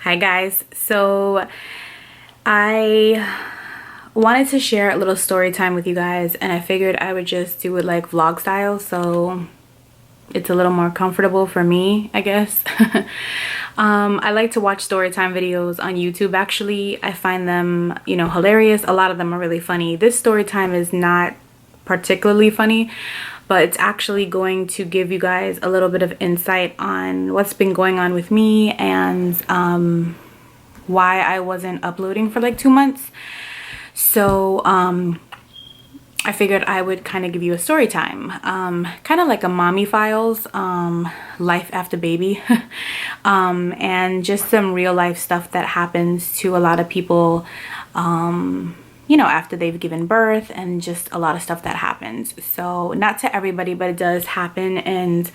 Hi guys, so I wanted to share a little story time with you guys, and I figured I would just do it like vlog style so it's a little more comfortable for me, I guess. I like to watch story time videos on YouTube. Actually, I find them, hilarious. A lot of them are really funny. This story time is not particularly funny, but it's actually going to give you guys a little bit of insight on what's been going on with me and why I wasn't uploading for like 2 months. So I figured I would kind of give you a story time, kind of like a mommy files, life after baby, and just some real life stuff that happens to a lot of people after they've given birth, and just a lot of stuff that happens. So not to everybody, but it does happen, and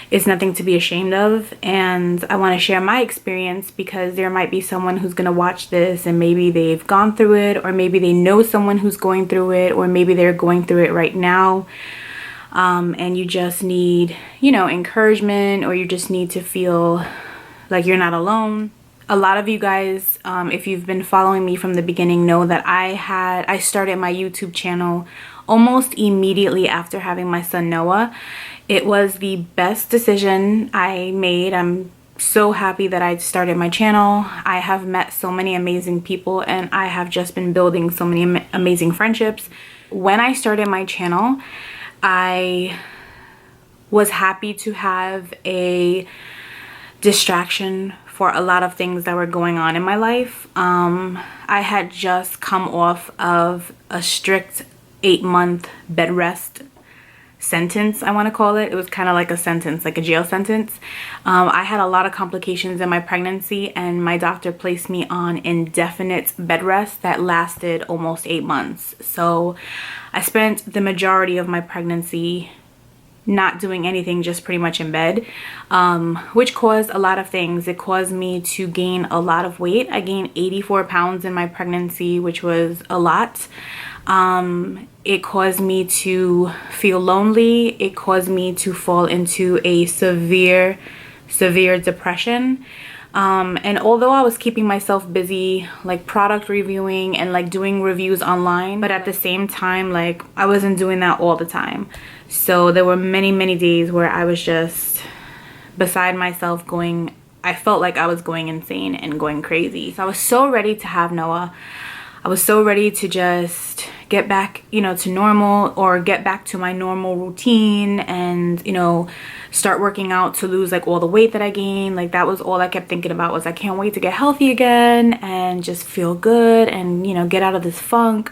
it's nothing to be ashamed of. And I want to share my experience because there might be someone who's going to watch this and maybe they've gone through it, or maybe they know someone who's going through it, or maybe they're going through it right now. And you just need, encouragement, or you just need to feel like you're not alone. A lot of you guys, if you've been following me from the beginning, know that I started my YouTube channel almost immediately after having my son Noah. It was the best decision I made. I'm so happy that I started my channel. I have met so many amazing people, and I have just been building so many amazing friendships. When I started my channel, I was happy to have a distraction for a lot of things that were going on in my life. I had just come off of a strict 8-month bed rest sentence, I want to call it. It was kind of like a sentence, like a jail sentence. I had a lot of complications in my pregnancy, and my doctor placed me on indefinite bed rest that lasted almost 8 months. So I spent the majority of my pregnancy not doing anything, just pretty much in bed, which caused a lot of things. It caused me to gain a lot of weight. I gained 84 pounds in my pregnancy, which was a lot. It caused me to feel lonely. It caused me to fall into a severe depression. And although I was keeping myself busy, like product reviewing and like doing reviews online, but at the same time, like I wasn't doing that all the time. So there were many days where I was just beside myself, I felt like I was going insane and going crazy. So I was so ready to have Noah. I was so ready to just get back, to normal, or get back to my normal routine, and, start working out to lose like all the weight that I gained. Like that was all I kept thinking about, was I can't wait to get healthy again and just feel good and, get out of this funk.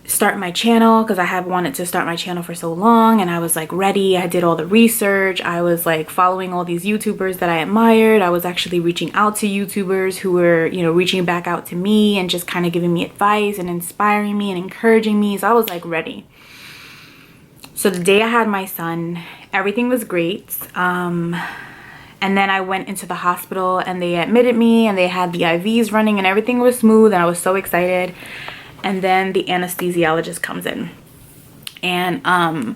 Start my channel, because I have wanted to start my channel for so long, and I was like ready. I did all the research. I was like following all these YouTubers that I admired. I was actually reaching out to YouTubers who were, reaching back out to me and just kind of giving me advice and inspiring me and encouraging me. So I was like ready. So the day I had my son, everything was great. And then I went into the hospital, and they admitted me, and they had the IVs running, and everything was smooth, and I was so excited. And then the anesthesiologist comes in, and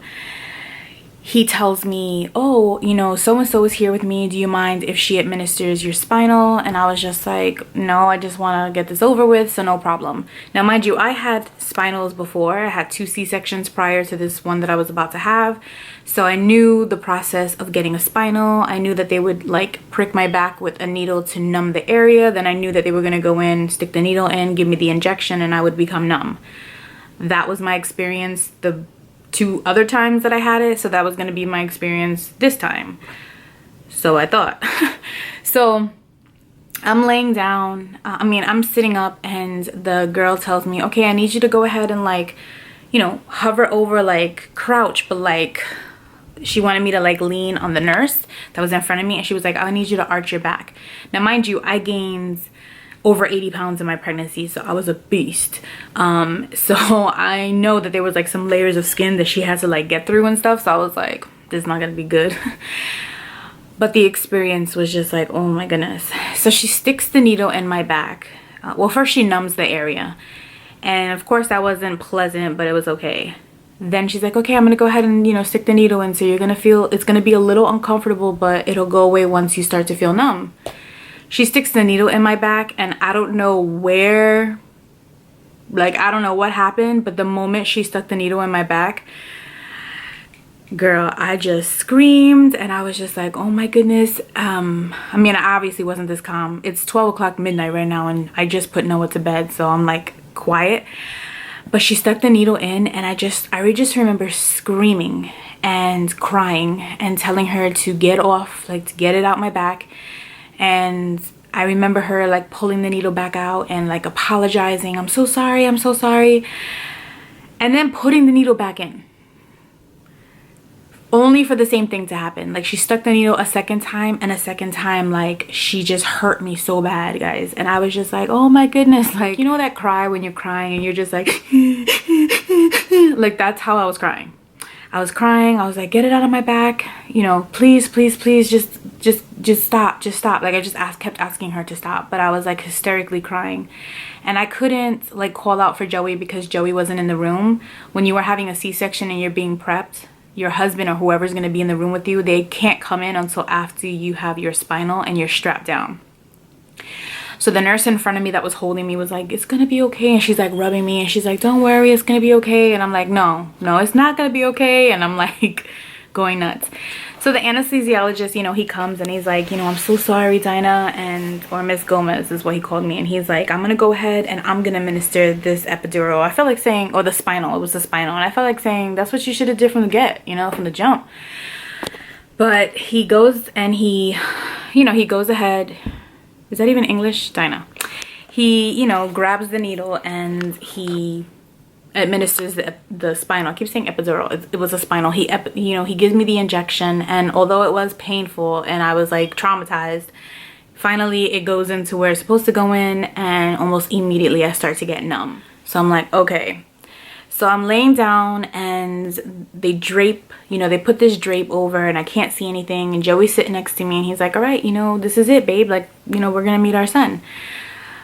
he tells me, oh, so-and-so is here with me. Do you mind if she administers your spinal? And I was just like, no, I just want to get this over with, so no problem. Now, mind you, I had spinals before. I had 2 C-sections prior to this one that I was about to have. So I knew the process of getting a spinal. I knew that they would like prick my back with a needle to numb the area. Then I knew that they were going to go in, stick the needle in, give me the injection, and I would become numb. That was my experience the 2 other times that I had it. So that was going to be my experience this time. So I thought. So I'm laying down. I'm sitting up, and the girl tells me, okay, I need you to go ahead and like, hover over, like crouch, but like she wanted me to like lean on the nurse that was in front of me, and she was like, I need you to arch your back. Now, mind you, I gained over 80 pounds in my pregnancy, so I was a beast. So I know that there was like some layers of skin that she had to like get through and stuff. So I was like, this is not gonna be good. But the experience was just like, oh my goodness. So she sticks the needle in my back. Well, first she numbs the area, and of course that wasn't pleasant, but it was okay. Then she's like, okay, I'm gonna go ahead and stick the needle in, so you're gonna feel, it's gonna be a little uncomfortable, but it'll go away once you start to feel numb. she sticks the needle in my back, and I don't know where, like, I don't know what happened, but the moment she stuck the needle in my back, girl, I just screamed, and I was just like, oh my goodness. I mean, I obviously wasn't this calm. It's 12 o'clock midnight right now, and I just put Noah to bed, so I'm like quiet. But she stuck the needle in, and I just remember screaming and crying and telling her to get off, like to get it out my back. And I remember her like pulling the needle back out and like apologizing, I'm so sorry, I'm so sorry, and then putting the needle back in, only for the same thing to happen. Like, she stuck the needle a second time, and a second time, like, she just hurt me so bad, guys. And I was just like, oh my goodness. Like, you know that cry when you're crying and you're just like like, that's how I was crying. I was crying. I was like, get it out of my back, you know, please, please, please, just stop, just stop. Like, I just kept asking her to stop, but I was like hysterically crying, and I couldn't like call out for Joey because Joey wasn't in the room. When you are having a C-section and you're being prepped, your husband or whoever's going to be in the room with you, they can't come in until after you have your spinal and you're strapped down. So the nurse in front of me that was holding me was like, it's gonna be okay, and she's like rubbing me, and she's like, don't worry, it's gonna be okay. And I'm like, no, it's not gonna be okay. And I'm like going nuts. So the anesthesiologist, you know, he comes and he's like, you know, I'm so sorry, Dinah, or Miss Gomez is what he called me. And he's like, I'm gonna go ahead and I'm gonna administer this epidural. I felt like saying, or the spinal, it was the spinal. And I felt like saying, that's what you should have did from the get, you know, from the jump. But he goes and he, you know, he goes ahead. Is that even English? Dinah. He, you know, grabs the needle and he administers the spinal. I keep saying epidural. It was a spinal. He gives me the injection, and although it was painful and I was like traumatized, finally it goes into where it's supposed to go in, and almost immediately I start to get numb. So I'm like, okay. So I'm laying down, and they drape, you know, they put this drape over, and I can't see anything, and Joey's sitting next to me, and he's like, all right, you know, this is it, babe, like, you know, we're gonna meet our son.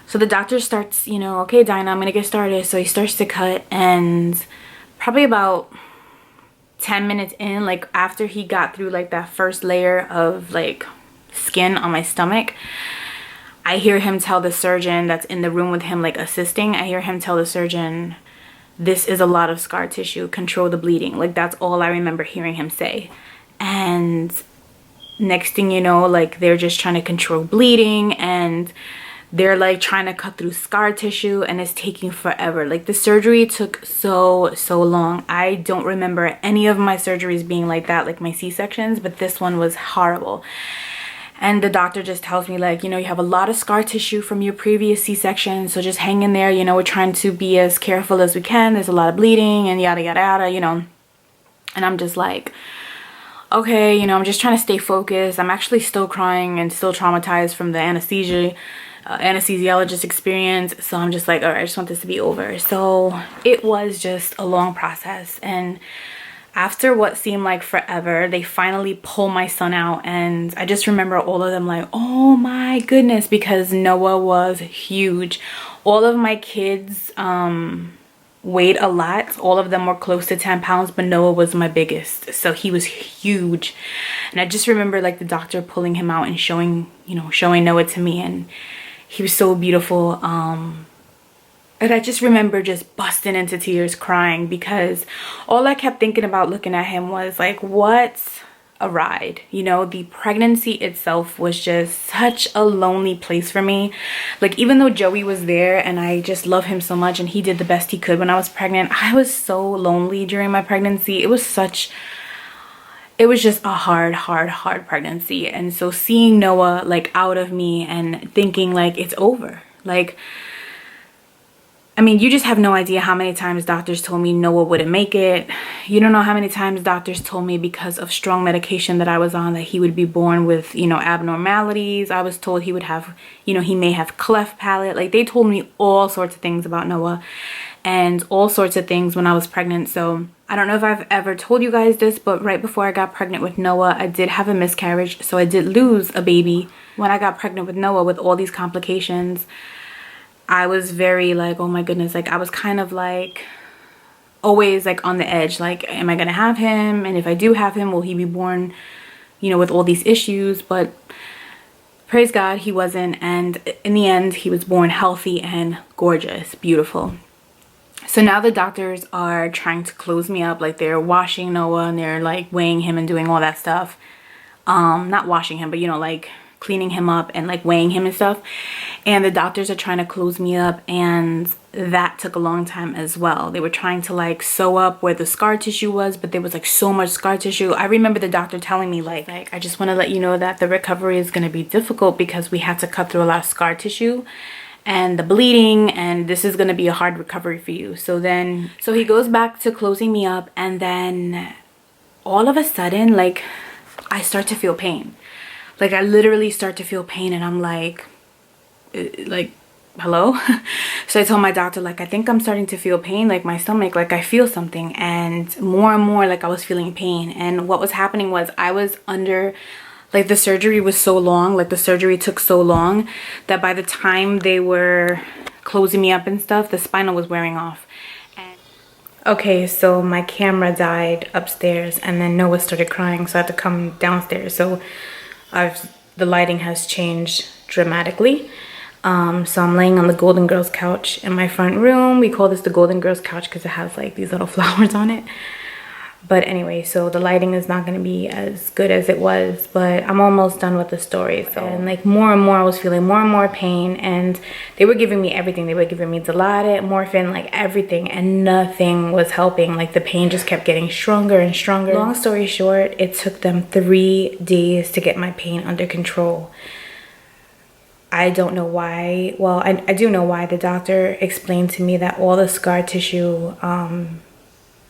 So the doctor starts, you know, okay, Dinah, I'm gonna get started. So he starts to cut, and probably about 10 minutes in, like after he got through like that first layer of like skin on my stomach, I hear him tell the surgeon that's in the room with him, like assisting, I hear him tell the surgeon, this is a lot of scar tissue, control the bleeding. Like, that's all I remember hearing him say. And next thing you know, like, they're just trying to control bleeding, and they're like trying to cut through scar tissue, and it's taking forever. Like, the surgery took so long. I don't remember any of my surgeries being like that, like my C-sections, but this one was horrible. And the doctor just tells me, like, you know, you have a lot of scar tissue from your previous C-section, so just hang in there, you know, we're trying to be as careful as we can, there's a lot of bleeding and yada yada yada, you know. And I'm just like, okay, you know, I'm just trying to stay focused. I'm actually still crying and still traumatized from the anesthesiologist experience. So I'm just like, all right, I just want this to be over. So it was just a long process, and after what seemed like forever, they finally pull my son out, and I just remember all of them like, oh my goodness, because Noah was huge. All of my kids weighed a lot. All of them were close to 10 pounds, but Noah was my biggest, so he was huge. And I just remember like the doctor pulling him out and showing Noah to me, and he was so beautiful. And I just remember just busting into tears, crying, because all I kept thinking about looking at him was like, what a ride. You know, the pregnancy itself was just such a lonely place for me. Like, even though Joey was there and I just love him so much and he did the best he could when I was pregnant, I was so lonely during my pregnancy. It was just a hard pregnancy. And so seeing Noah like out of me and thinking like it's over, like, I mean, you just have no idea how many times doctors told me Noah wouldn't make it. You don't know how many times doctors told me because of strong medication that I was on that he would be born with, you know, abnormalities. I was told he would have, you know, he may have cleft palate. Like, they told me all sorts of things about Noah and all sorts of things when I was pregnant. So I don't know if I've ever told you guys this, but right before I got pregnant with Noah, I did have a miscarriage. So I did lose a baby. When I got pregnant with Noah with all these complications, I was very like, oh my goodness, like I was kind of like always like on the edge, like, am I gonna have him? And if I do have him, will he be born, you know, with all these issues? But praise God, he wasn't. And in the end, he was born healthy and gorgeous, beautiful. So now the doctors are trying to close me up. Like, they're washing Noah and they're like weighing him and doing all that stuff. Not washing him, but you know, like cleaning him up and like weighing him and stuff. And the doctors are trying to close me up, and that took a long time as well. They were trying to like sew up where the scar tissue was, but there was like so much scar tissue. I remember the doctor telling me like I just want to let you know that the recovery is going to be difficult because we had to cut through a lot of scar tissue and the bleeding, and this is going to be a hard recovery for you. So he goes back to closing me up, and then all of a sudden, like, I start to feel pain. Like, I literally start to feel pain, and I'm like, hello? So I told my doctor, like, I think I'm starting to feel pain, like my stomach, like I feel something. And more, like I was feeling pain. And what was happening was I was under, like, the surgery was so long, like the surgery took so long that by the time they were closing me up and stuff, the spinal was wearing off. Okay, so my camera died upstairs, and then Noah started crying, so I had to come downstairs. So the lighting has changed dramatically. So I'm laying on the Golden Girls couch in my front room. We call this the Golden Girls couch because it has like these little flowers on it. But anyway, so the lighting is not going to be as good as it was, but I'm almost done with the story. So, and like more and more, I was feeling more and more pain, and they were giving me everything. They were giving me Dilaudid, morphine, like everything, and nothing was helping. Like the pain just kept getting stronger and stronger. Long story short, it took them 3 days to get my pain under control. I don't know why. Well, I do know why. The doctor explained to me that all the scar tissue,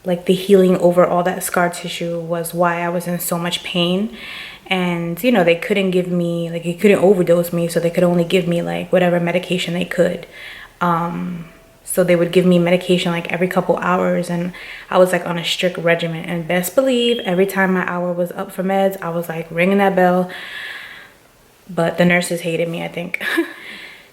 like the healing over all that scar tissue was why I was in so much pain. And, you know, they couldn't give me, like, they couldn't overdose me, so they could only give me, like, whatever medication they could. So they would give me medication, like, every couple hours, and I was, like, on a strict regimen. And best believe, every time my hour was up for meds, I was, like, ringing that bell. But the nurses hated me, I think.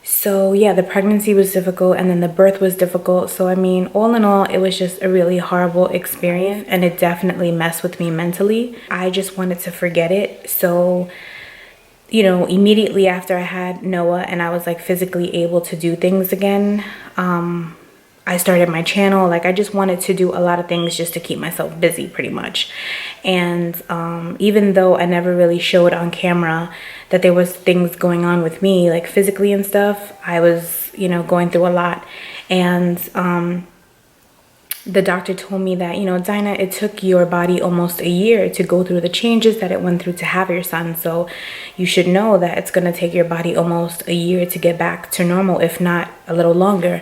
So yeah, the pregnancy was difficult, and then the birth was difficult. So I mean, all in all, it was just a really horrible experience, and it definitely messed with me mentally. I just wanted to forget it. So, you know, immediately after I had Noah and I was like physically able to do things again, I started my channel. Like, I just wanted to do a lot of things just to keep myself busy, pretty much. And even though I never really showed on camera that there was things going on with me, like physically and stuff, I was, you know, going through a lot. And the doctor told me that, you know, Dinah, it took your body almost a year to go through the changes that it went through to have your son. So you should know that it's going to take your body almost a year to get back to normal, if not a little longer.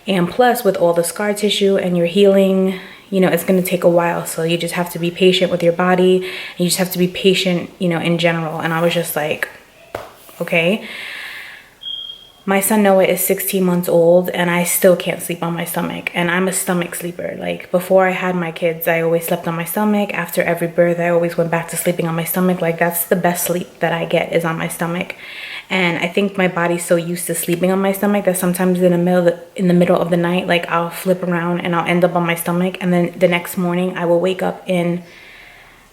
And plus, with all the scar tissue and your healing, you know, it's going to take a while. So you just have to be patient with your body, and you just have to be patient, you know, in general. And I was just like, okay. My son Noah is 16 months old, and I still can't sleep on my stomach. And I'm a stomach sleeper. Like, before I had my kids, I always slept on my stomach. After every birth, I always went back to sleeping on my stomach. Like, that's the best sleep that I get, is on my stomach. And I think my body's so used to sleeping on my stomach that sometimes in the middle of the night, like, I'll flip around and I'll end up on my stomach. And then the next morning, I will wake up in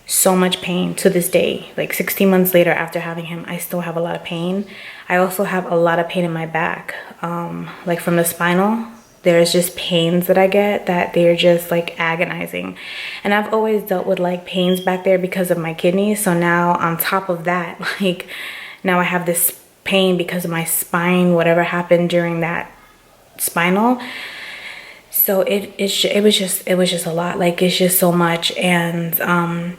so much pain to this day. Like, 16 months later after having him, I still have a lot of pain. I also have a lot of pain in my back, like from the spinal. There's just pains that I get that they're just like agonizing. And I've always dealt with like pains back there because of my kidneys. So now on top of that, like, now I have this pain because of my spine, whatever happened during that spinal. So it was just a lot. Like, it's just so much. And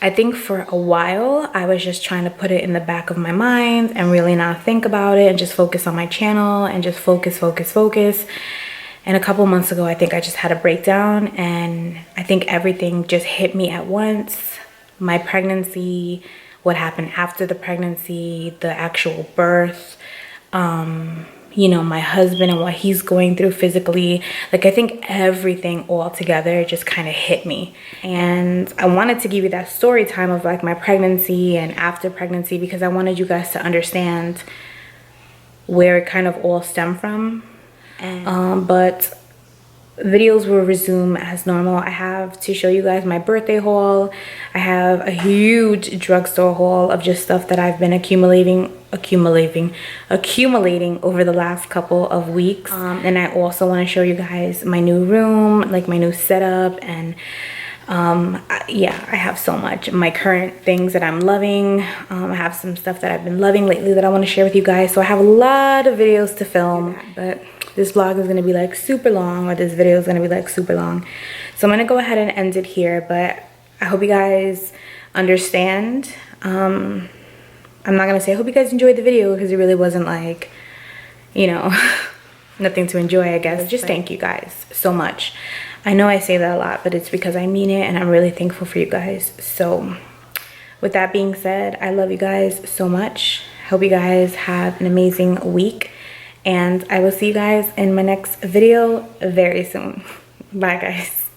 I think for a while, I was just trying to put it in the back of my mind and really not think about it and just focus on my channel and just focus. And a couple months ago, I think I just had a breakdown, and I think everything just hit me at once. My pregnancy, what happened after the pregnancy, the actual birth, you know, my husband and what he's going through physically. Like, I think everything all together just kind of hit me. And I wanted to give you that story time of like my pregnancy and after pregnancy, because I wanted you guys to understand where it kind of all stemmed from. But videos will resume as normal. I have to show you guys my birthday haul. I have a huge drugstore haul of just stuff that I've been accumulating over the last couple of weeks. And I also want to show you guys my new room, like my new setup, and yeah, I have so much. My current things that I'm loving. I have some stuff that I've been loving lately that I want to share with you guys. So I have a lot of videos to film, but this vlog is going to be like super long, or this video is going to be like super long. So I'm going to go ahead and end it here, but I hope you guys understand. I'm not going to say I hope you guys enjoyed the video, because it really wasn't like, you know, nothing to enjoy, I guess. Just thank you guys so much. I know I say that a lot, but it's because I mean it, and I'm really thankful for you guys. So with that being said, I love you guys so much. Hope you guys have an amazing week, and I will see you guys in my next video very soon. Bye guys.